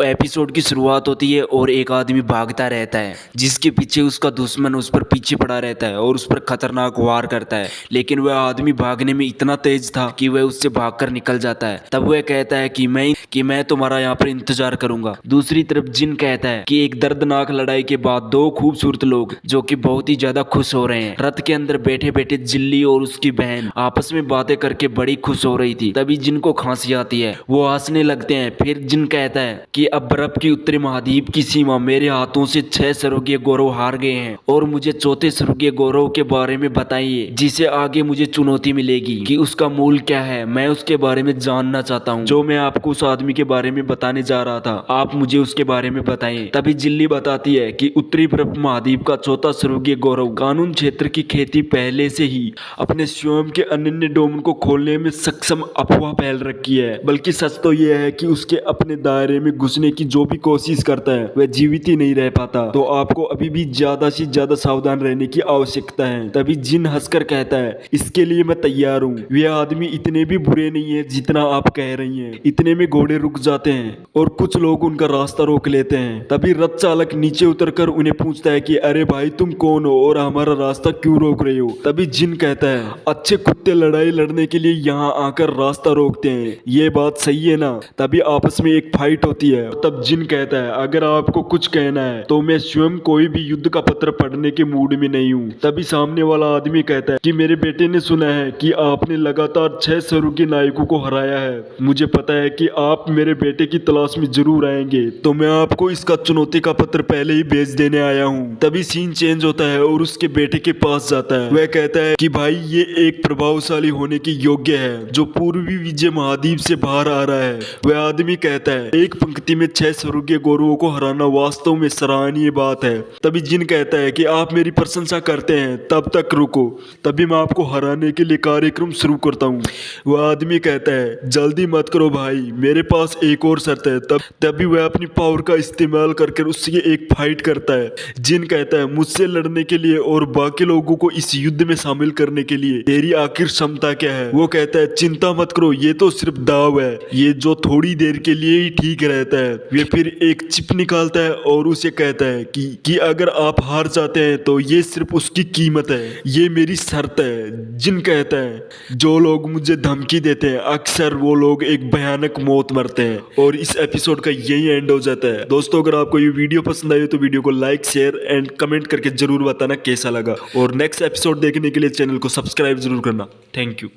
Episode की शुरुआत होती है और एक आदमी भागता रहता है जिसके पीछे उसका दुश्मन उस पर पीछे पड़ा रहता है और उस पर खतरनाक वार करता है। लेकिन वह आदमी भागने में इतना तेज था कि वह उससे भागकर निकल जाता है। तब वह कहता है कि मैं तुम्हारा यहाँ पर इंतजार करूंगा। दूसरी तरफ जिन कहता है कि एक दर्दनाक लड़ाई के बाद दो खूबसूरत लोग जो कि बहुत ही ज्यादा खुश हो रहे हैं। रथ के अंदर बैठे बैठे जिल्ली और उसकी बहन आपस में बातें करके बड़ी खुश हो रही थी। तभी जिन को खांसी आती है, वो हंसने लगते हैं। फिर जिन कहता है कि अब बर्फ की उत्तरी महाद्वीप की सीमा मेरे हाथों से 6 स्वर्गीय गौरव हार गए हैं और मुझे चौथे स्वर्गीय गौरव के बारे में बताइए जिसे आगे मुझे चुनौती मिलेगी कि उसका मूल क्या है। मैं उसके बारे में जानना चाहता हूँ। जो मैं आपको उस आदमी के बारे में बताने जा रहा था, आप मुझे उसके बारे में बताएं। तभी जिल्ली बताती है कि उत्तरी बर्फ महाद्वीप का चौथा स्वर्गीय गौरव कानून क्षेत्र की खेती पहले से ही अपने स्वयं के अनन्य डोमेन को खोलने में सक्षम अफवाह फैल रखी है। बल्कि सच तो यह है कि उसके अपने दायरे में घुसने की जो भी कोशिश करता है वह जीवित ही नहीं रह पाता। तो आपको अभी भी ज्यादा से ज्यादा सावधान रहने की आवश्यकता है। तभी जिन हंसकर कहता है, इसके लिए मैं तैयार हूँ। वे आदमी इतने भी बुरे नहीं है जितना आप कह रही हैं। इतने में घोड़े रुक जाते हैं और कुछ लोग उनका रास्ता रोक लेते हैं। तभी रथ चालक नीचे उतरकर उन्हें पूछता है कि अरे भाई तुम कौन हो और हमारा रास्ता क्यों रोक रहे हो। तभी जिन कहता है, अच्छे कुत्ते लड़ाई लड़ने के लिए यहाँ आकर रास्ता रोकते हैं, ये बात सही है ना। तभी आपस में एक फाइट होती है। तब जिन कहता है, अगर आपको कुछ कहना है तो मैं स्वयं कोई भी युद्ध का पत्र पढ़ने के मूड में नहीं हूँ। तभी सामने वाला आदमी कहता है कि मेरे बेटे ने सुना है कि आपने लगातार 6 स्वर्गीय नायकों को हराया है। मुझे पता है कि आप मेरे बेटे की तलाश में जरूर आएंगे, तो मैं आपको इसका चुनौती का पत्र पहले ही भेज देने आया हूँ। तभी सीन चेंज होता है और उसके बेटे के पास जाता है। वह कहता है कि भाई ये एक प्रभावशाली होने के योग्य है जो पूर्वी विजय महाद्वीप से बाहर आ रहा है। वह आदमी कहता है, एक पंक्ति में 6 स्वर्गीय गौरवों को हराना वास्तव में सराहनीय बात है। तभी जिन कहता है कि आप मेरी प्रशंसा करते हैं, तब तक रुको, तभी मैं आपको हराने के लिए कार्यक्रम शुरू करता हूँ। वह आदमी कहता है, जल्दी मत करो भाई, मेरे पास एक और शर्त है। तभी वह अपनी पावर का इस्तेमाल करके उससे एक फाइट करता है। जिन कहता है, मुझसे लड़ने के लिए और बाकी लोगों को इस युद्ध में शामिल करने के लिए तेरी आखिर क्षमता क्या है। वो कहता है, चिंता मत करो, ये तो सिर्फ दाव है, ये जो थोड़ी देर के लिए ही ठीक रहता है। वे फिर एक चिप निकालता है और उसे कहता है कि अगर आप हार जाते हैं तो ये सिर्फ उसकी कीमत है, ये मेरी शर्त है। जिन कहता है, जो लोग मुझे धमकी देते हैं अक्सर वो लोग एक भयानक मौत मरते हैं। और इस एपिसोड का यही एंड हो जाता है। दोस्तों, अगर आपको ये वीडियो पसंद आई हो तो वीडियो को लाइक, शेयर एंड कमेंट करके जरूर बताना कैसा लगा। और नेक्स्ट एपिसोड देखने के लिए चैनल को सब्सक्राइब जरूर करना। Thank you.